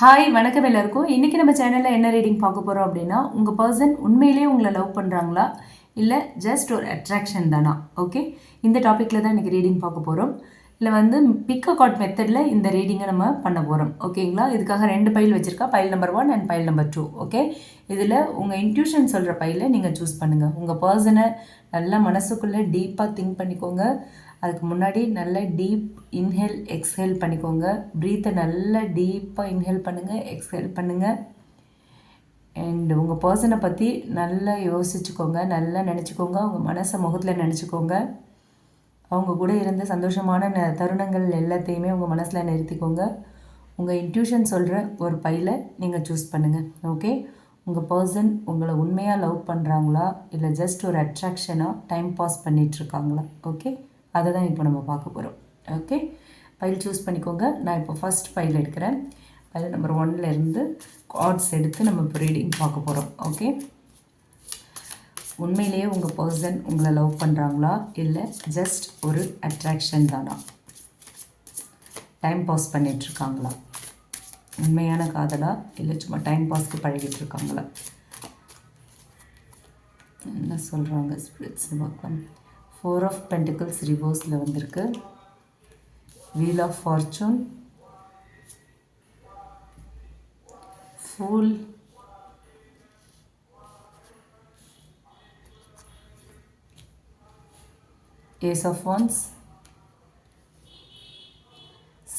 Hi வணக்கம் எல்லாருக்கும். இன்றைக்கி நம்ம சேனலில் என்ன ரீடிங் பார்க்க போகிறோம் அப்படின்னா, உங்கள் பர்சன் உண்மையிலேயே உங்களை லவ் பண்ணுறாங்களா இல்லை ஜஸ்ட் ஒரு அட்ராக்ஷன் தானா? ஓகே, இந்த டாப்பிக்கில் தான் இன்றைக்கி ரீடிங் பார்க்க போகிறோம். இல்லை வந்து பிக் அ கார்ட் மெத்தடில் இந்த ரீடிங்கை நம்ம பண்ண போகிறோம். ஓகேங்களா? இதுக்காக 2 பைல் வச்சுருக்கா, file number 1 and file number 2. Okay, இதில் உங்கள் இன்ட்யூஷன் சொல்கிற பைலை நீங்கள் சூஸ் பண்ணுங்கள். உங்கள் பர்சனை நல்லா மனசுக்குள்ளே டீப்பாக திங்க் பண்ணிக்கோங்க. அதுக்கு முன்னாடி நல்ல டீப் இன்ஹேல் எக்ஸ்ஹேல் பண்ணிக்கோங்க. ப்ரீத்தை நல்லா டீப்பாக இன்ஹேல் பண்ணுங்கள், எக்ஸ்ஹேல் பண்ணுங்கள். அண்ட் உங்கள் பர்சனை பற்றி நல்லா யோசிச்சுக்கோங்க, நல்லா நினச்சிக்கோங்க. உங்கள் மனசை முகத்தில் நினச்சிக்கோங்க. அவங்க கூட இருந்த சந்தோஷமான தருணங்கள் எல்லாத்தையுமே உங்கள் மனசில் நிறுத்திக்கோங்க. உங்கள் இன்ட்யூஷன் சொல்கிற ஒரு பைலை நீங்கள் சூஸ் பண்ணுங்கள். ஓகே, உங்கள் பர்சன் உங்களை உண்மையாக லவ் பண்ணுறாங்களா இல்லை ஜஸ்ட் ஒரு அட்ராக்ஷனாக டைம் பாஸ் பண்ணிகிட்ருக்காங்களா? ஓகே, அதை தான் இப்போ நம்ம பார்க்க போகிறோம். ஓகே, பைல் சூஸ் பண்ணிக்கோங்க. நான் இப்போ ஃபஸ்ட் பைல் எடுக்கிறேன். பைல் நம்பர் 1லேருந்து கார்ட்ஸ் எடுத்து நம்ம இப்போ ரீடிங் பார்க்க போகிறோம். ஓகே, உண்மையிலேயே உங்கள் பர்சன் உங்களை லவ் பண்ணுறாங்களா இல்லை ஜஸ்ட் ஒரு அட்ராக்ஷன் தானா? டைம் பாஸ் பண்ணிகிட்ருக்காங்களா? உண்மையான காதலா இல்லை சும்மா டைம் பாஸ்க்கு பழகிட்டுருக்காங்களா? என்ன சொல்கிறாங்க ஸ்பிரிட்ஸ் பார்க்கலாம். 4 of Pentacles ரிவர்ஸில் வந்திருக்கு. Wheel of Fortune, Fool, Ace of Wands,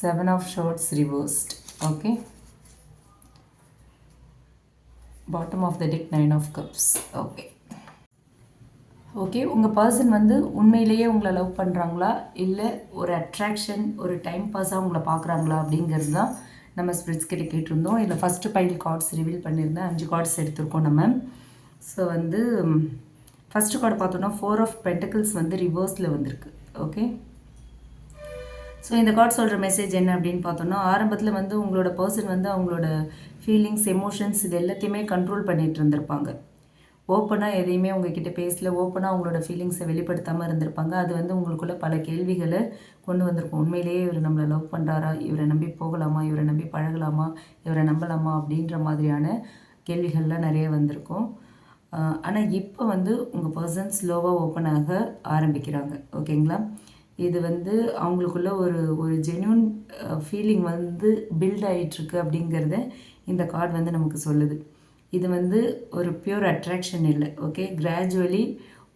7 of Swords reversed. Okay, bottom of the deck 9 of Cups. Okay, okay, உங்கள் பர்சன் வந்து உண்மையிலேயே உங்களை லவ் பண்ணுறாங்களா இல்லை ஒரு அட்ராக்ஷன் ஒரு டைம் பாஸாக உங்களை பார்க்குறாங்களா அப்படிங்கிறது தான் நம்ம ஸ்பிரிட்ஸ் கிட்ட கேட்டிருந்தோம். இதில் ஃபஸ்ட்டு பைல் கார்ட்ஸ் ரிவீல் பண்ணியிருந்தேன். 5 கார்ட்ஸ் எடுத்திருக்கோம் நம்ம. ஸோ வந்து ஃபஸ்ட்டு கார்டு பார்த்தோன்னா 4 of Pentacles வந்து ரிவர்ஸில் வந்திருக்கு. ஓகே, ஸோ இந்த கார்டு சொல்கிற மெசேஜ் என்ன அப்படின்னு பார்த்தோன்னா, ஆரம்பத்தில் வந்து உங்களோட பர்சன் வந்து அவங்களோட ஃபீலிங்ஸ் எமோஷன்ஸ் இது எல்லாத்தையுமே கண்ட்ரோல் பண்ணிகிட்டு இருந்திருப்பாங்க. ஓப்பனாக எதையுமே உங்ககிட்ட பேசல, ஓப்பனாக அவங்களோட ஃபீலிங்ஸை வெளிப்படுத்தாமல் இருந்திருப்பாங்க. அது வந்து உங்களுக்குள்ள பல கேள்விகளை கொண்டு வந்திருக்கும். உண்மையிலேயே இவர் நம்மளை லவ் பண்ணுறாரா, இவரை நம்பி போகலாமா, இவரை நம்பி பழகலாமா, இவரை நம்பலாமா அப்படின்ற மாதிரியான கேள்விகள்லாம் நிறைய வந்திருக்கும். ஆனால் இப்போ வந்து உங்கள் பர்சன் ஸ்லோவாக ஓப்பனாக ஆரம்பிக்கிறாங்க. ஓகேங்களா? இது வந்து அவங்களுக்குள்ள ஒரு ஜென்யூன் ஃபீலிங் வந்து பில்ட் ஆகிட்டுருக்கு அப்படிங்கிறத இந்த கார்டு வந்து நமக்கு சொல்லுது. இது வந்து ஒரு பியூர் அட்ராக்ஷன் இல்லை. ஓகே, கிராஜுவலி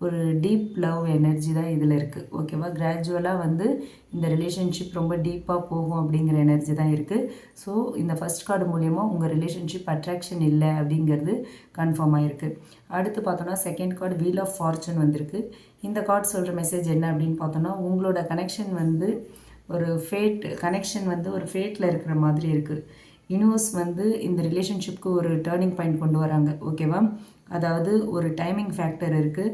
ஒரு டீப் லவ் எனர்ஜி தான் இதில் இருக்குது. ஓகேவா? கிராஜுவலாக வந்து இந்த ரிலேஷன்ஷிப் ரொம்ப டீப்பாக போகும் அப்படிங்கிற எனர்ஜி தான் இருக்குது. ஸோ இந்த ஃபஸ்ட் கார்டு மூலயமா உங்கள் ரிலேஷன்ஷிப் அட்ராக்ஷன் இல்லை அப்படிங்கிறது கன்ஃபார்ம் ஆகிருக்கு. அடுத்து பார்த்தோன்னா second card wheel of fortune வந்திருக்கு. இந்த கார்டு சொல்கிற மெசேஜ் என்ன அப்படின்னு பார்த்தோன்னா, உங்களோட கனெக்ஷன் வந்து ஒரு கனெக்ஷன் வந்து ஒரு ஃபேட்டில் இருக்கிற மாதிரி இருக்குது. யூனிவர்ஸ் வந்து இந்த ரிலேஷன்ஷிப்க்கு ஒரு டேர்னிங் பாயிண்ட் கொண்டு வராங்க. ஓகேவா? அதாவது ஒரு டைமிங் ஃபேக்டர் இருக்குது.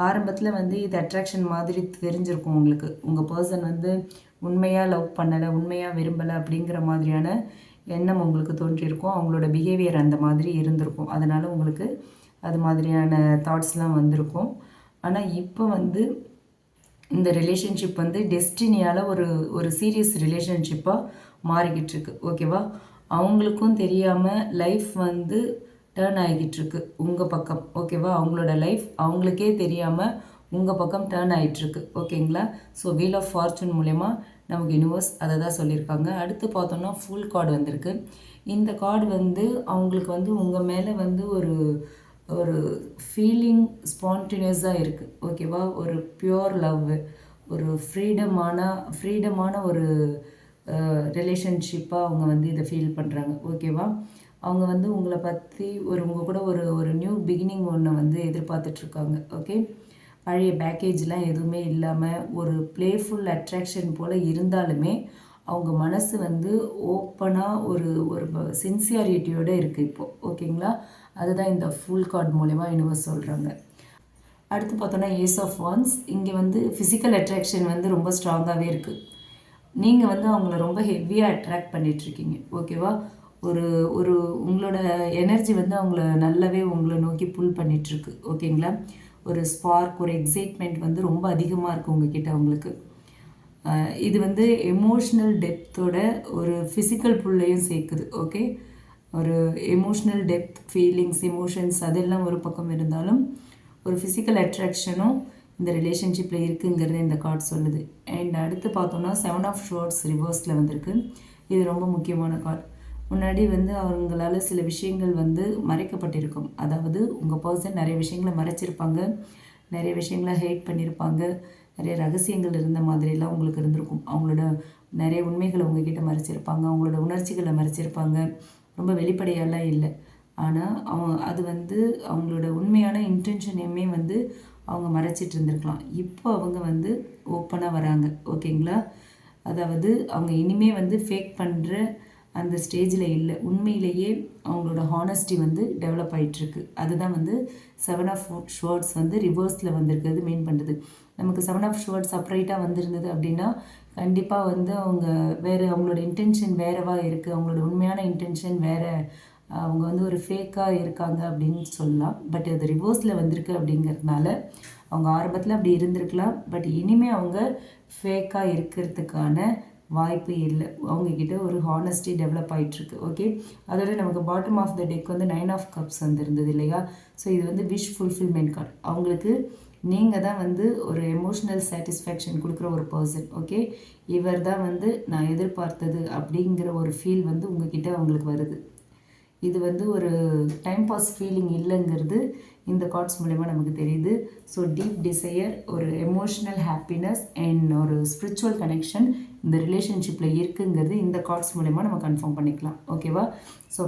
ஆரம்பத்தில் வந்து இது அட்ராக்ஷன் மாதிரி தெரிஞ்சிருக்கும் உங்களுக்கு. உங்கள் பர்சன் வந்து உண்மையாக லவ் பண்ணலை, உண்மையாக விரும்பலை அப்படிங்கிற மாதிரியான எண்ணம் உங்களுக்கு தோன்றியிருக்கும். அவங்களோட பிஹேவியர் அந்த மாதிரி இருந்திருக்கும். அதனால் உங்களுக்கு அது மாதிரியான தாட்ஸ்லாம் வந்திருக்கும். ஆனால் இப்போ வந்து இந்த ரிலேஷன்ஷிப் வந்து டெஸ்டினியால் ஒரு சீரியஸ் ரிலேஷன்ஷிப்பாக மாறிக்கிட்டு இருக்கு. ஓகேவா? அவங்களுக்கும் தெரியாமல் லைஃப் வந்து டேர்ன் ஆகிக்கிட்டுருக்கு உங்கள் பக்கம். ஓகேவா? அவங்களோட லைஃப் அவங்களுக்கே தெரியாமல் உங்கள் பக்கம் டேர்ன் ஆகிட்டுருக்கு. ஓகேங்களா? ஸோ வீல் ஆஃப் ஃபார்ச்சூன் மூலயமா நமக்கு யூனிவர்ஸ் அதை தான் சொல்லியிருக்காங்க. அடுத்து பார்த்தோன்னா ஃபுல் கார்டு வந்திருக்கு. இந்த கார்டு வந்து அவங்களுக்கு வந்து உங்கள் மேலே வந்து ஒரு ஃபீலிங் ஸ்பான்டினியஸாக இருக்குது. ஓகேவா? ஒரு பியூர் லவ், ஒரு ஃப்ரீடமான ஒரு ரிலேஷன்ஷிப்பாக அவங்க வந்து இதை ஃபீல் பண்ணுறாங்க. ஓகேவா? அவங்க வந்து உங்களை பற்றி உங்கள் கூட ஒரு நியூ பிகினிங் ஒன்று வந்து எதிர்பார்த்துட்ருக்காங்க. ஓகே, பழைய பேக்கேஜ்லாம் எதுவுமே இல்லாமல் ஒரு ப்ளேஃபுல் அட்ராக்ஷன் போல் இருந்தாலுமே அவங்க மனசு வந்து ஓப்பனாக ஒரு சின்சியாரிட்டியோடு இருக்குது இப்போது. ஓகேங்களா? அதுதான் இந்த ஃபுல் கார்டு மூலமா யூனிவர்ஸ் சொல்கிறாங்க. அடுத்து பார்த்தோன்னா ஏஸ் ஆஃப் வான்ஸ். இங்கே வந்து ஃபிசிக்கல் அட்ராக்ஷன் வந்து ரொம்ப ஸ்ட்ராங்காகவே இருக்குது. நீங்கள் வந்து அவங்கள ரொம்ப ஹெவியாக அட்ராக்ட் பண்ணிகிட்ருக்கீங்க. ஓகேவா? ஒரு உங்களோட எனர்ஜி வந்து அவங்கள நல்லாவே உங்களை நோக்கி புல் பண்ணிகிட்ருக்கு. ஓகேங்களா? ஒரு ஸ்பார்க், ஒரு எக்ஸைட்மெண்ட் வந்து ரொம்ப அதிகமாக இருக்குது உங்ககிட்ட அவங்களுக்கு. இது வந்து எமோஷ்னல் டெப்த்தோட ஒரு ஃபிசிக்கல் புல்லையும் சேர்க்குது. ஓகே, ஒரு எமோஷ்னல் டெப்த், ஃபீலிங்ஸ், எமோஷன்ஸ் அதெல்லாம் ஒரு பக்கம் இருந்தாலும் ஒரு ஃபிசிக்கல் அட்ராக்ஷனும் இந்த ரிலேஷன்ஷிப்பில் இருக்குங்கிறது இந்த கார்டு சொல்லுது. அண்ட் அடுத்து பார்த்தோன்னா 7 ஆஃப் ஷோர்ட்ஸ் ரிவர்ஸில் வந்திருக்கு. இது ரொம்ப முக்கியமான கார்டு. முன்னாடி அவங்களால சில விஷயங்கள் மறைக்கப்பட்டிருக்கும். அதாவது உங்கள் பர்சன் நிறைய விஷயங்களை மறைச்சிருப்பாங்க, நிறைய விஷயங்களை ஹேட் பண்ணியிருப்பாங்க, நிறைய ரகசியங்கள் இருந்த மாதிரிலாம் உங்களுக்கு இருந்திருக்கும். அவங்களோட நிறைய உண்மைகளை உங்ககிட்ட மறைச்சிருப்பாங்க, அவங்களோட உணர்ச்சிகளை மறைச்சிருப்பாங்க. ரொம்ப வெளிப்படையெல்லாம் இல்லை. ஆனால் அது அவங்களோட உண்மையான இன்டென்ஷனையுமே அவங்க மறைச்சிட்டு இருந்திருக்கலாம். இப்போ அவங்க ஓப்பனாக வராங்க. ஓகேங்களா? அதாவது அவங்க இனிமேல் ஃபேக் பண்ணுற அந்த ஸ்டேஜில் இல்லை. உண்மையிலேயே அவங்களோட ஹானஸ்டி டெவலப் ஆகிட்டுருக்கு. அதுதான் 7 ஆஃப் ஷோர்ட்ஸ் ரிவர்ஸில் வந்திருக்கிறது மீன் பண்ணுறது. நமக்கு 7 ஆஃப் ஷோர்ட்ஸ் செப்பரேட்டாக வந்திருந்தது அப்படின்னா கண்டிப்பாக அவங்க வேறு, அவங்களோட இன்டென்ஷன் வேறவா இருக்குது, அவங்களோட உண்மையான இன்டென்ஷன் வேறு, அவங்க ஒரு ஃபேக்காக இருக்காங்க அப்படின்னு சொல்லலாம். பட் அது ரிவர்ஸில் வந்திருக்கு அப்படிங்கிறதுனால அவங்க ஆரம்பத்தில் அப்படி இருந்திருக்கலாம். பட் இனிமேல் அவங்க ஃபேக்காக இருக்கிறதுக்கான வாய்ப்பு இல்லை. அவங்கக்கிட்ட ஒரு ஹானஸ்டி டெவலப் ஆகிட்டுருக்கு. ஓகே, அதோட நமக்கு bottom of the deck 9 of cups இருந்தது இல்லையா? ஸோ இது விஷ் ஃபுல்ஃபில்மெண்ட் கார்டு. அவங்களுக்கு நீங்கள் தான் ஒரு எமோஷ்னல் சாட்டிஸ்ஃபேக்ஷன் கொடுக்குற ஒரு பர்சன். ஓகே, இவர் தான் நான் எதிர்பார்த்தது அப்படிங்கிற ஒரு ஃபீல் உங்ககிட்ட அவங்களுக்கு வருது. இது ஒரு டைம் பாஸ் ஃபீலிங் இல்லைங்கிறது இந்த கார்ட்ஸ் மூலமா நமக்கு தெரியுது. ஸோ டீப் டிசையர், ஒரு எமோஷ்னல் ஹாப்பினஸ் அண்ட் ஒரு ஸ்பிரிச்சுவல் கனெக்ஷன் இந்த ரிலேஷன்ஷிப்பில் இருக்குங்கிறது இந்த கார்ட்ஸ் மூலமா நம்ம கன்ஃபார்ம் பண்ணிக்கலாம். ஓகேவா? ஸோ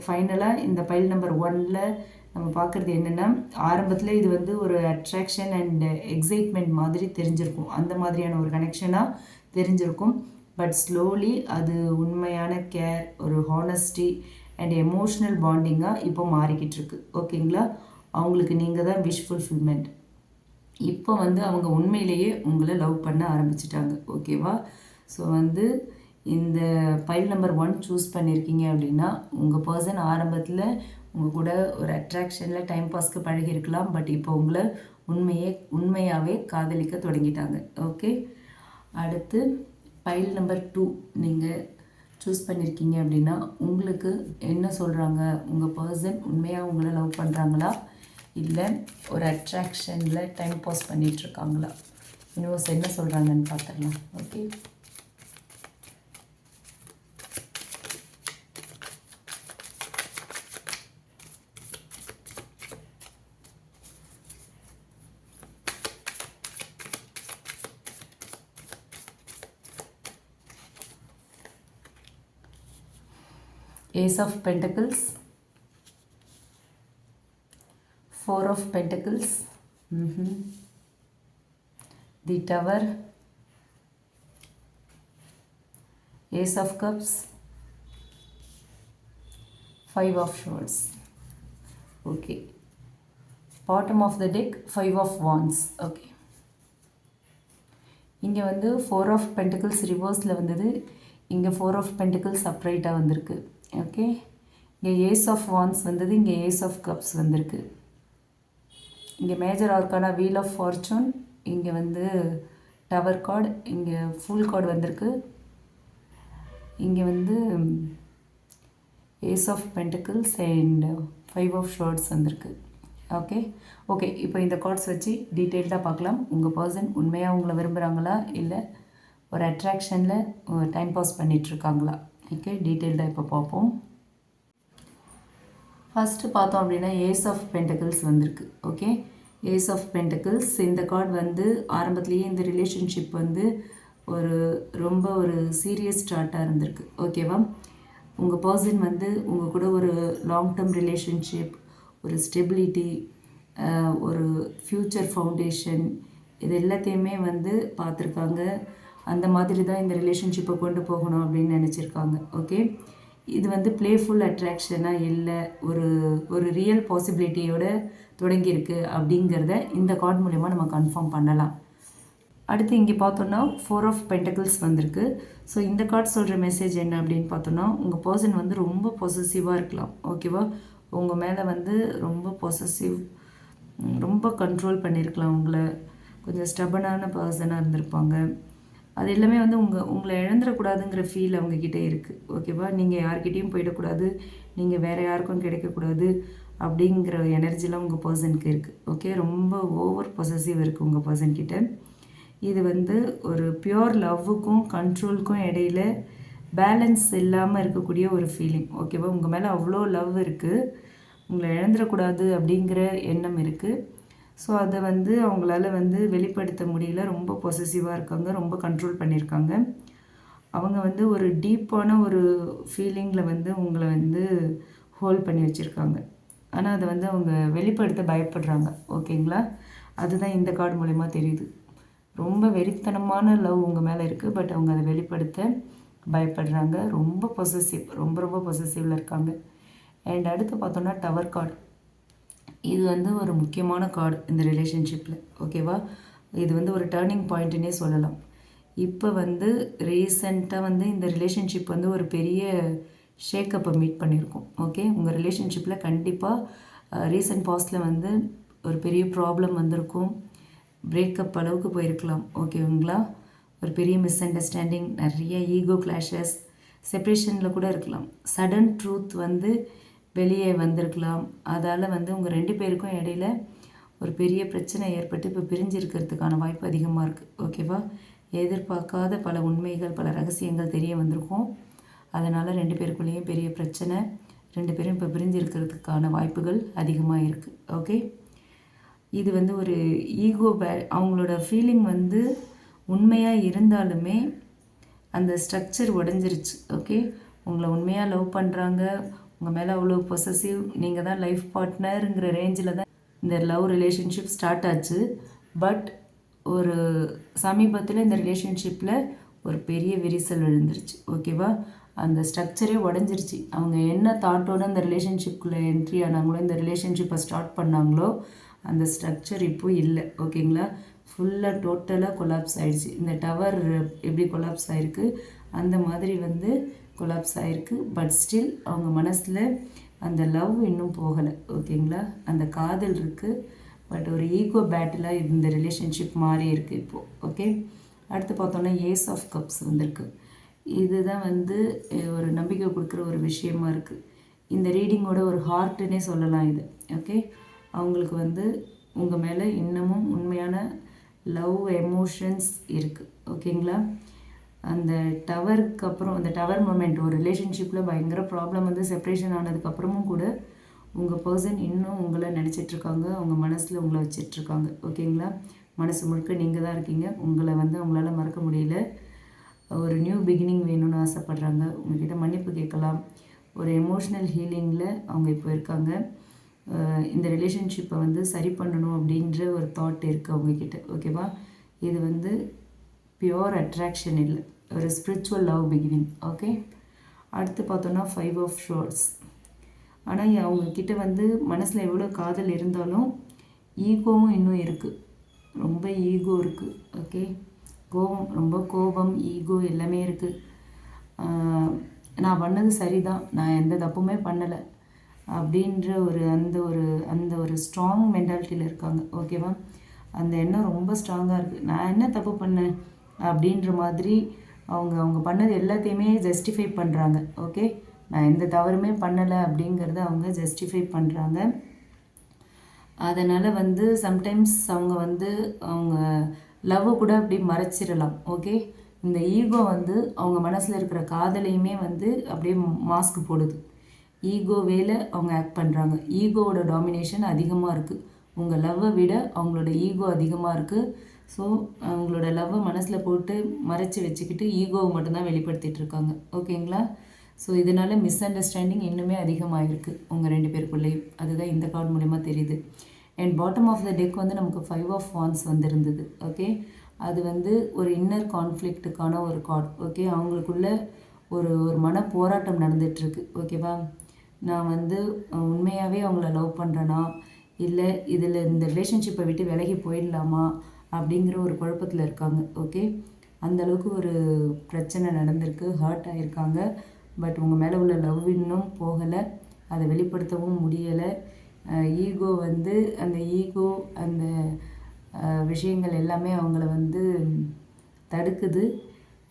ஃபைனலாக இந்த பைல் நம்பர் 1ல் நம்ம பார்க்குறது என்னென்னா, ஆரம்பத்தில் இது ஒரு அட்ராக்ஷன் அண்ட் எக்ஸைட்மெண்ட் மாதிரி தெரிஞ்சிருக்கும், அந்த மாதிரியான ஒரு கனெக்ஷனாக தெரிஞ்சிருக்கும். பட் ஸ்லோலி அது உண்மையான கேர், ஒரு ஹானஸ்டி அண்ட் எமோஷ்னல் பாண்டிங்காக இப்போ மாறிக்கிட்டு இருக்கு. ஓகேங்களா? அவங்களுக்கு நீங்கள் தான் விஷ் ஃபுல்ஃபில்மெண்ட். இப்போ அவங்க உண்மையிலேயே உங்களை லவ் பண்ண ஆரம்பிச்சிட்டாங்க. ஓகேவா? ஸோ இந்த பைல் நம்பர் 1 சூஸ் பண்ணியிருக்கீங்க அப்படின்னா உங்கள் பர்சன் ஆரம்பத்தில் உங்கள் கூட ஒரு அட்ராக்ஷனில் டைம் பாஸ்க்கு பழகிருக்கலாம். பட் இப்போ உங்களை உண்மையாகவே காதலிக்க தொடங்கிட்டாங்க. ஓகே, அடுத்து பைல் நம்பர் 2 நீங்கள் சூஸ் பண்ணியிருக்கீங்க அப்படின்னா உங்களுக்கு என்ன சொல்கிறாங்க? உங்கள் பர்சன் உண்மையாக உங்களை லவ் பண்ணுறாங்களா, இல்லை ஒரு அட்ராக்ஷனில் டைம் பாஸ் பண்ணிகிட்ருக்காங்களா? யூனிவர்ஸ் என்ன சொல்கிறாங்கன்னு பார்த்துடலாம். Okay, Ace of Pentacles, 4 of Pentacles, the Tower, Ace of Cups, 5 of Swords. Okay, bottom of the deck 5 of Wands. Okay, இங்கே 4 of Pentacles ரிவர்ஸில் வந்தது, இங்கே 4 of Pentacles செப்பரேட்டாக வந்திருக்கு. ஓகே, இங்கே ஏஸ் ஆஃப் வான்ஸ் வந்தது, இங்கே ஏஸ் ஆஃப் கப்ஸ் வந்திருக்கு. இங்கே major arcana wheel of fortune, இங்கே டவர் கார்டு, இங்கே ஃபுல் கார்டு வந்திருக்கு. இங்கே ace of pentacles and 5 of swords வந்திருக்கு. ஓகே, இப்போ இந்த கார்ட்ஸ் வச்சு டீட்டெயில்டாக பார்க்கலாம். உங்கள் பர்சன் உண்மையாக உங்களை விரும்புகிறாங்களா, இல்லை ஒரு அட்ராக்ஷனில் டைம் பாஸ் பண்ணிகிட்ருக்காங்களா? ஓகே, டீட்டெயில்டாக இப்போ பார்ப்போம். ஃபஸ்ட்டு பார்த்தோம் அப்படின்னா ஏஸ் ஆஃப் பென்டக்கிள்ஸ் வந்திருக்கு. ஓகே, ஏஸ் ஆஃப் பென்டக்கிள்ஸ் இந்த கார்டு ஆரம்பத்துலேயே இந்த ரிலேஷன்ஷிப் ரொம்ப ஒரு சீரியஸ் ஸ்டார்ட்டாக இருந்திருக்கு. ஓகேவா? உங்கள் பர்சன் உங்கள் கூட ஒரு லாங் டேர்ம் ரிலேஷன்ஷிப், ஒரு ஸ்டெபிலிட்டி, ஒரு ஃப்யூச்சர் ஃபவுண்டேஷன், இது எல்லாத்தையுமே பார்த்துருக்காங்க. அந்த மாதிரி தான் இந்த ரிலேஷன்ஷிப்பை கொண்டு போகணும் அப்படின்னு நினச்சிருக்காங்க. ஓகே, இது ப்ளேஃபுல் அட்ராக்ஷனாக இல்லை, ஒரு ரியல் பாசிபிலிட்டியோடு தொடங்கியிருக்கு அப்படிங்கிறத இந்த கார்டு மூலமா நம்ம கன்ஃபார்ம் பண்ணலாம். அடுத்து இங்கே பார்த்தோன்னா 4 ஆஃப் பென்டக்கிள்ஸ் வந்திருக்கு. ஸோ இந்த கார்டு சொல்கிற மெசேஜ் என்ன அப்படின்னு பார்த்தோன்னா, உங்கள் பர்சன் ரொம்ப பொசசிவாக இருக்கலாம். ஓகேவா? உங்கள் மேலே ரொம்ப பொசசிவ், ரொம்ப கண்ட்ரோல் பண்ணியிருக்கலாம். உங்களை கொஞ்சம் ஸ்டபனான பர்சனாக இருந்திருப்பாங்க. அது எல்லாமே வந்து உங்களை இழந்துடக்கூடாதுங்கிற ஃபீல் அவங்கக்கிட்ட இருக்குது. ஓகேவா? நீங்கள் யார்கிட்டேயும் போயிடக்கூடாது, நீங்கள் வேறு யாருக்கும் கிடைக்கக்கூடாது அப்படிங்கிற எனர்ஜிலாம் உங்கள் பர்சனுக்கு இருக்குது. ஓகே, ரொம்ப ஓவர் பொசசிவ் இருக்குது உங்கள் பர்சன்கிட்ட. இது வந்து ஒரு பியோர் லவ்வுக்கும் கண்ட்ரோலுக்கும் இடையில பேலன்ஸ் இல்லாமல் இருக்கக்கூடிய ஒரு ஃபீலிங். ஓகேவா? உங்கள் மேலே அவ்வளோ லவ் இருக்குது, உங்களை இழந்துடக்கூடாது அப்படிங்கிற எண்ணம் இருக்குது. ஸோ அதை வந்து அவங்களால வந்து வெளிப்படுத்த முடியல. ரொம்ப பொசசிவாக இருக்காங்க, ரொம்ப கண்ட்ரோல் பண்ணியிருக்காங்க. அவங்க வந்து ஒரு டீப்பான ஒரு ஃபீலிங்கில் வந்து உங்களை வந்து ஹோல்ட் பண்ணி வச்சுருக்காங்க. ஆனால் அதை வந்து அவங்க வெளிப்படுத்த பயப்படுறாங்க. ஓகேங்களா? அதுதான் இந்த கார்டு மூலயமா தெரியுது. ரொம்ப வெறித்தனமான லவ் உங்கள் மேலே இருக்குது, பட் அவங்க அதை வெளிப்படுத்த பயப்படுறாங்க. ரொம்ப பொசசிவ், ரொம்ப ரொம்ப பொசசிவில் இருக்காங்க. அண்ட் அடுத்து பார்த்தோன்னா டவர் கார்டு. இது வந்து ஒரு முக்கியமான கார்டு இந்த ரிலேஷன்ஷிப்பில். ஓகேவா? இது வந்து ஒரு டேர்னிங் பாயிண்ட்டுன்னே சொல்லலாம். இப்போ வந்து ரீசெண்டாக வந்து இந்த ரிலேஷன்ஷிப் வந்து ஒரு பெரிய ஷேக்கப்பை மீட் பண்ணியிருக்கோம். ஓகே, உங்கள் ரிலேஷன்ஷிப்பில் கண்டிப்பாக ரீசெண்ட் பாஸ்டில் வந்து ஒரு பெரிய ப்ராப்ளம் வந்திருக்கும், பிரேக்கப் அளவுக்கு போயிருக்கலாம். ஓகேங்களா? ஒரு பெரிய மிஸ் அண்டர்ஸ்டாண்டிங், நிறைய ஈகோ கிளாஷஸ், செப்ரேஷனில் கூட இருக்கலாம். சடன் ட்ரூத் வந்து வெளியே வந்திருக்கலாம். அதால் வந்து உங்கள் 2 பேருக்கும் இடையில ஒரு பெரிய பிரச்சனை ஏற்பட்டு இப்போ பிரிஞ்சு இருக்கிறதுக்கான வாய்ப்பு அதிகமாக இருக்குது. ஓகேவா? எதிர்பார்க்காத பல உண்மைகள், பல ரகசியங்கள் தெரிய வந்திருக்கும். அதனால் 2 பேருக்குள்ளேயும் பெரிய பிரச்சனை, 2 பேரும் இப்போ பிரிஞ்சு இருக்கிறதுக்கான வாய்ப்புகள் அதிகமாக இருக்குது. ஓகே, இது வந்து ஒரு ஈகோ அவங்களோட ஃபீலிங் வந்து உண்மையாக இருந்தாலுமே அந்த ஸ்ட்ரக்சர் உடஞ்சிருச்சு. ஓகே, உங்களை உண்மையாக லவ் பண்ணுறாங்க, உங்கள் மேலே அவ்வளோ பொசசிவ், நீங்கள் தான் லைஃப் பார்ட்னருங்கிற ரேஞ்சில் தான் இந்த லவ் ரிலேஷன்ஷிப் ஸ்டார்ட் ஆச்சு. பட் ஒரு சமீபத்தில் இந்த ரிலேஷன்ஷிப்பில் ஒரு பெரிய விரிசல் விழுந்துருச்சு. ஓகேவா? அந்த ஸ்ட்ரக்சரே உடஞ்சிருச்சு. அவங்க என்ன தாட்டோடு அந்த ரிலேஷன்ஷிப்புக்குள்ளே என்ட்ரி ஆனாங்களோ, இந்த ரிலேஷன்ஷிப்பை ஸ்டார்ட் பண்ணாங்களோ, அந்த ஸ்ட்ரக்சர் இப்போது இல்லை. ஓகேங்களா? ஃபுல்லாக டோட்டலாக கொலாப்ஸ் ஆகிடுச்சு. இந்த டவர் எப்படி கொலாப்ஸ் ஆகிருக்கு அந்த மாதிரி வந்து கொலாப்ஸ் ஆகிருக்கு. பட் ஸ்டில் அவங்க மனசில் அந்த லவ் இன்னும் போகலை. ஓகேங்களா? அந்த காதல் இருக்குது, பட் ஒரு ஈகோ பேட்டிலாக இந்த ரிலேஷன்ஷிப் மாறி இருக்குது இப்போது. ஓகே, அடுத்து பார்த்தோன்னா ஏஸ் ஆஃப் கப்ஸ் வந்திருக்கு. இதுதான் வந்து ஒரு நம்பிக்கை கொடுக்குற ஒரு விஷயமா இருக்குது. இந்த ரீடிங்கோட ஒரு ஹார்ட்டுன்னே சொல்லலாம் இது. ஓகே, அவங்களுக்கு வந்து உங்கள் மேலே இன்னமும் உண்மையான லவ் எமோஷன்ஸ் இருக்குது. ஓகேங்களா? அந்த டவருக்கு அப்புறம், அந்த டவர் மொமெண்ட், ஒரு ரிலேஷன்ஷிப்பில் பயங்கர ப்ராப்ளம் வந்து செப்ரேஷன் ஆனதுக்கப்புறமும் கூட உங்கள் பர்சன் இன்னும் உங்களை நினச்சிட்ருக்காங்க, அவங்க மனசில் உங்களை வச்சிட்ருக்காங்க. ஓகேங்களா? மனசு முழுக்க நீங்கள் தான் இருக்கீங்க. உங்களை வந்து அவங்களால மறக்க முடியல. ஒரு நியூ பிகினிங் வேணும்னு ஆசைப்பட்றாங்க. உங்கள்கிட்ட மன்னிப்பு கேட்கலாம். ஒரு எமோஷ்னல் ஹீலிங்கில் அவங்க இப்போ இருக்காங்க. இந்த ரிலேஷன்ஷிப்பை வந்து சரி பண்ணணும் அப்படின்ற ஒரு தாட் இருக்குது அவங்கக்கிட்ட. ஓகேவா? இது வந்து பியோர் அட்ராக்ஷன் இல்லை, ஒரு ஸ்பிரிச்சுவல் லவ் பிகினிங். ஓகே, அடுத்து பார்த்தோன்னா 5 ஆஃப் ஷோர்ட்ஸ். ஆனால் அவங்கக்கிட்ட வந்து மனசில் எவ்வளோ காதல் இருந்தாலும் ஈகோவும் இன்னும் இருக்குது. ரொம்ப ஈகோ இருக்குது. ஓகே, கோபம், ரொம்ப கோபம், ஈகோ எல்லாமே இருக்குது. நான் பண்ணது சரிதான், நான் எந்த தப்புமே பண்ணலை அப்படின்ற அந்த ஒரு ஸ்ட்ராங் மென்டாலிட்டியில் இருக்காங்க. ஓகேவா? அந்த எண்ணம் ரொம்ப ஸ்ட்ராங்காக இருக்குது. நான் என்ன தப்பு பண்ணேன் அப்படின்ற மாதிரி அவங்க பண்ணது எல்லாத்தையுமே ஜஸ்டிஃபை பண்ணுறாங்க. ஓகே, நான் எந்த தவறுமே பண்ணலை அப்படிங்கிறத அவங்க ஜஸ்டிஃபை பண்ணுறாங்க. அதனால் வந்து சம்டைம்ஸ் அவங்க லவ்வை கூட அப்படி மறைச்சிடலாம். ஓகே, இந்த ஈகோ வந்து அவங்க மனசில் இருக்கிற காதலையுமே வந்து அப்படியே மாஸ்க் போடுது. ஈகோ வேலை அவங்க ஆக்ட் பண்ணுறாங்க. ஈகோவோட டாமினேஷன் அதிகமாக இருக்குது. உங்கள் லவ்வை விட அவங்களோட ஈகோ அதிகமாக இருக்குது. ஸோ அவங்களோட லவ்வை மனசில் போட்டு மறைச்சி வச்சுக்கிட்டு ஈகோவை மட்டும்தான் வெளிப்படுத்திகிட்டு இருக்காங்க. ஓகேங்களா? ஸோ இதனால் மிஸ் அண்டர்ஸ்டாண்டிங் இன்னுமே அதிகமாக உங்கள் 2 பேருக்குள்ளேயும். அதுதான் இந்த கார்டு மூலிமா தெரியுது. And bottom of the deck வந்து நமக்கு 5 ஆஃப் வான்ஸ் வந்திருந்தது. ஓகே, அது வந்து ஒரு இன்னர் கான்ஃப்ளிக்ட்டுக்கான ஒரு கார்டு. ஓகே, அவங்களுக்குள்ள ஒரு மன போராட்டம் நடந்துகிட்ருக்கு. ஓகேவா? நான் வந்து உண்மையாகவே அவங்கள லவ் பண்ணுறேனா, இல்லை இந்த ரிலேஷன்ஷிப்பை விட்டு விலகி போயிடலாமா அப்படிங்கிற ஒரு குழப்பத்தில் இருக்காங்க. ஓகே, அந்தளவுக்கு ஒரு பிரச்சனை நடந்திருக்கு, ஹர்ட் ஆகியிருக்காங்க. பட் உங்கள் மேலே உள்ள லவ் இன்னும் போகலை, அதை வெளிப்படுத்தவும் முடியலை. ஈகோ வந்து அந்த விஷயங்கள் எல்லாமே அவங்கள வந்து தடுக்குது.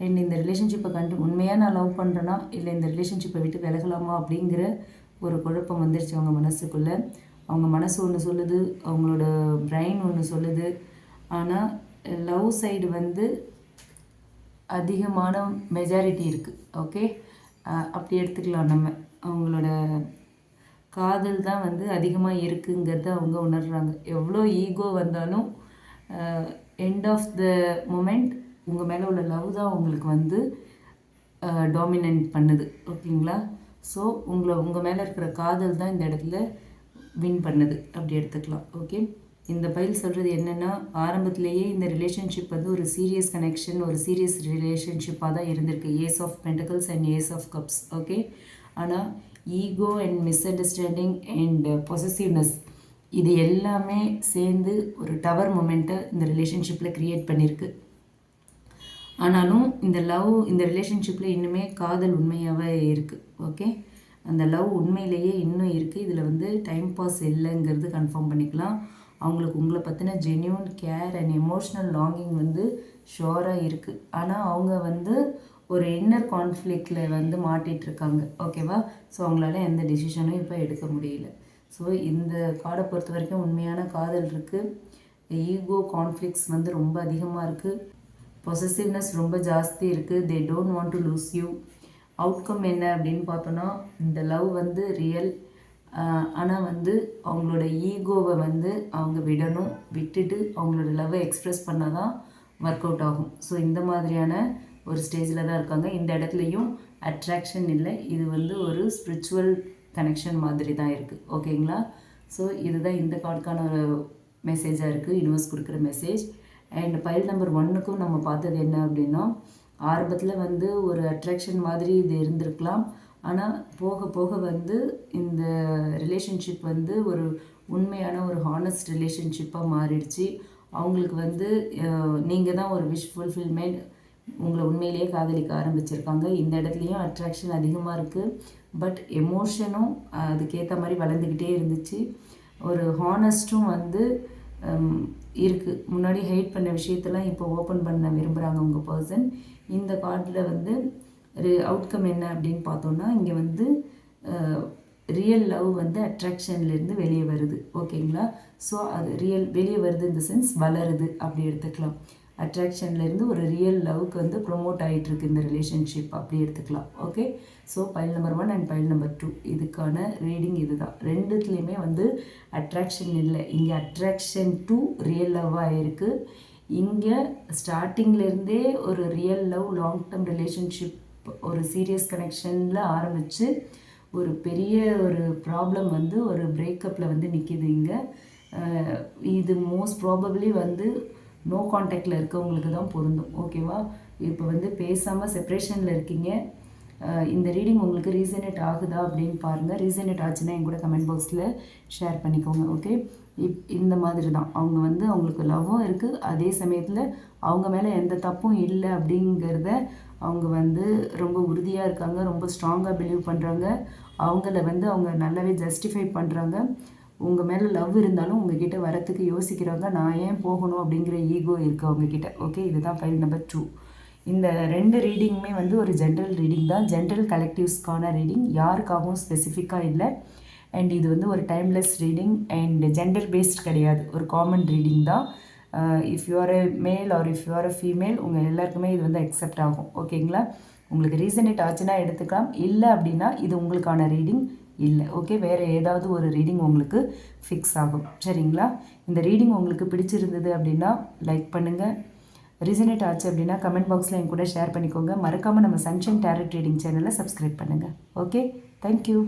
அண்ட் இந்த ரிலேஷன்ஷிப்பை உண்மையாக நான் லவ் பண்ணுறேன்னா இல்லை இந்த ரிலேஷன்ஷிப்பை விட்டு விலகலாமா அப்படிங்கிற ஒரு குழப்பம் வந்துருச்சு அவங்க மனசுக்குள்ளே. அவங்க மனசு ஒன்று சொல்லுது, அவங்களோட பிரெயின் ஒன்று சொல்லுது. ஆனால் லவ் சைடு வந்து அதிகமான மெஜாரிட்டி இருக்குது. ஓகே, அப்படி எடுத்துக்கலாம் நம்ம. அவங்களோட காதல் தான் வந்து அதிகமாக இருக்குங்கிறத அவங்க உணர்கிறாங்க. எவ்வளோ ஈகோ வந்தாலும் எண்ட் ஆஃப் த மொமெண்ட் உங்கள் மேலே உள்ள லவ் தான் உங்களுக்கு வந்து டாமினன்ட் பண்ணுது. ஓகேங்களா? ஸோ உங்கள் மேலே இருக்கிற காதல் தான் இந்த இடத்துல வின் பண்ணுது, அப்படி எடுத்துக்கலாம். ஓகே, இந்த பைல் சொல்கிறது என்னென்னா, ஆரம்பத்திலேயே இந்த ரிலேஷன்ஷிப் வந்து ஒரு சீரியஸ் கனெக்ஷன், ஒரு சீரியஸ் ரிலேஷன்ஷிப்பாக தான் இருந்திருக்கு. Ace of pentacles and ace of cups. Okay, ஆனால் ego and misunderstanding and possessiveness இது எல்லாமே சேர்ந்து ஒரு டவர் மொமெண்ட்டை இந்த ரிலேஷன்ஷிப்பில் க்ரியேட் பண்ணியிருக்கு. ஆனாலும் இந்த ரிலேஷன்ஷிப்பில் இன்னுமே காதல் உண்மையாகவே இருக்குது. ஓகே, அந்த லவ் உண்மையிலேயே இன்னும் இருக்குது. இதில் வந்து டைம் பாஸ் இல்லைங்கிறது கன்ஃபார்ம் பண்ணிக்கலாம். அவங்களுக்கு உங்களை பற்றின genuine care and emotional longing வந்து ஷோராக இருக்குது. ஆனால் அவங்க வந்து ஒரு இன்னர் கான்ஃப்ளிக்டில் வந்து மாட்டிகிட்ருக்காங்க. ஓகேவா? ஸோ அவங்களால எந்த டிசிஷனும் இப்போ எடுக்க முடியல. ஸோ இந்த கார்டை பொறுத்த வரைக்கும் உண்மையான காதல் இருக்குது. ஈகோ கான்ஃப்ளிக்ஸ் வந்து ரொம்ப அதிகமாக இருக்குது. பொசசிவ்னஸ் ரொம்ப ஜாஸ்தி இருக்குது. They don't want to lose you. Outcome என்ன அப்படின்னு பார்த்தோன்னா, இந்த லவ் வந்து ரியல். ஆனால் வந்து அவங்களோட ஈகோவை வந்து அவங்க விட்டுட்டு அவங்களோட லவ்வை எக்ஸ்ப்ரெஸ் பண்ணால் தான் ஒர்க் அவுட் ஆகும். ஸோ இந்த மாதிரியான ஒரு ஸ்டேஜில் தான் இருக்காங்க. இந்த இடத்துலையும் அட்ராக்ஷன் இல்லை. இது வந்து ஒரு ஸ்பிரிச்சுவல் கனெக்ஷன் மாதிரி தான் இருக்குது. ஓகேங்களா? ஸோ இதுதான் இந்த கார்டுக்கான ஒரு மெசேஜாக இருக்குது, யூனிவர்ஸ் கொடுக்குற மெசேஜ். அண்ட் பைல் நம்பர் 1க்கும் நம்ம பார்த்தது என்ன அப்படின்னா, ஆரம்பத்தில் வந்து ஒரு அட்ராக்ஷன் மாதிரி இது இருந்திருக்கலாம். ஆனால் போக போக வந்து இந்த ரிலேஷன்ஷிப் வந்து ஒரு உண்மையான ஒரு ஹானஸ்ட் ரிலேஷன்ஷிப்பாக மாறிடுச்சு. அவங்களுக்கு வந்து நீங்கள் தான் ஒரு விஷ் ஃபுல்ஃபில்மெண்ட், உங்களை உண்மையிலேயே காதலிக்க ஆரம்பிச்சிருக்காங்க. இந்த இடத்துலையும் அட்ராக்ஷன் அதிகமாக இருக்குது. பட் எமோஷனும் அதுக்கேற்ற மாதிரி வளர்ந்துக்கிட்டே இருந்துச்சு. ஒரு ஹானஸ்ட்டும் வந்து இருக்குது. முன்னாடி ஹைட் பண்ண விஷயத்தெல்லாம் இப்போ ஓப்பன் பண்ண விரும்புகிறாங்க உங்கள் பர்சன். இந்த கார்டில் வந்து அவுட்கம் என்ன அப்படின்னு பார்த்தோன்னா, இங்கே வந்து ரியல் லவ் வந்து அட்ராக்ஷன்லேருந்து வெளியே வருது. ஓகேங்களா? ஸோ அது வெளியே வருது, இந்த சென்ஸ் வளருது, அப்படி எடுத்துக்கலாம். அட்ராக்ஷன்லேருந்து ஒரு ரியல் லவ்க்கு வந்து ப்ரொமோட் ஆகிட்டுருக்கு இந்த ரிலேஷன்ஷிப், அப்படி எடுத்துக்கலாம். Okay, so file number 1 and file number 2 இதுக்கான ரீடிங் இதுதான். ரெண்டுத்துலேயுமே வந்து அட்ராக்ஷன் இல்லை. இங்கே அட்ராக்ஷன் டு ரியல் லவ்வாக இருக்குது. இங்கே ஸ்டார்டிங்லேருந்தே ஒரு real love, long term relationship, ஒரு சீரியஸ் கனெக்ஷனில் ஆரம்பித்து ஒரு பெரிய ஒரு ப்ராப்ளம் வந்து ஒரு பிரேக்கப்பில் வந்து நிற்கிது இங்கே. இது மோஸ்ட் ப்ராபப்ளி வந்து நோ கான்டாக்டில் இருக்கவங்களுக்கு தான் பொருந்தும். ஓகேவா? இப்போ வந்து பேசாமல் செப்ரேஷனில் இருக்கீங்க. இந்த ரீடிங் உங்களுக்கு ரீசனேட் ஆகுதா அப்படின்னு பாருங்கள். ரீசனேட் ஆச்சுன்னா என் கூட கமெண்ட் பாக்ஸில் ஷேர் பண்ணிக்கோங்க. ஓகே, இந்த மாதிரி தான் அவங்க வந்து அவங்களுக்கு லவ்வும் இருக்குது, அதே சமயத்தில் அவங்க மேலே எந்த தப்பும் இல்லை அப்படிங்கிறத அவங்க வந்து ரொம்ப உறுதியாக இருக்காங்க, ரொம்ப ஸ்ட்ராங்காக பிலீவ் பண்ணுறாங்க. அவங்கள வந்து அவங்க நல்லாவே ஜஸ்டிஃபை பண்ணுறாங்க. உங்கள் மேலே லவ் இருந்தாலும் உங்ககிட்ட வரத்துக்கு யோசிக்கிறாங்க. நான் ஏன் போகணும் அப்படிங்கிற ஈகோ இருக்குது அவங்கக்கிட்ட. ஓகே, இதுதான் ஃபைல் நம்பர் 2. இந்த 2 ரீடிங்குமே வந்து ஒரு ஜென்ரல் ரீடிங் தான், ஜென்ரல் கலெக்டிவ்ஸ்க்கான ரீடிங், யாருக்காகவும் ஸ்பெசிஃபிக்காக இல்லை. அண்ட் இது வந்து ஒரு timeless reading and gender based கிடையாது, ஒரு காமன் ரீடிங் தான். If you are a male or if you are a female, உங்கள் எல்லாருக்குமே இது வந்து அக்செப்ட் ஆகும். ஓகேங்களா? உங்களுக்கு ரீசனேட் ஆச்சுன்னா எடுத்துக்கலாம், இல்லை அப்படின்னா இது உங்களுக்கான ரீடிங் இல்லை. ஓகே, வேறு ஏதாவது ஒரு ரீடிங் உங்களுக்கு ஃபிக்ஸ் ஆகும். சரிங்களா? இந்த ரீடிங் உங்களுக்கு பிடிச்சிருந்தது அப்படின்னா லைக் பண்ணுங்கள். ரீசனேட் ஆச்சு அப்படின்னா கமெண்ட் பாக்ஸில் என் கூட ஷேர் பண்ணிக்கோங்க. மறக்காமல் நம்ம சன்ஷைன் டேரட் ரீடிங் சேனலை சப்ஸ்கிரைப் பண்ணுங்கள். Okay, thank you.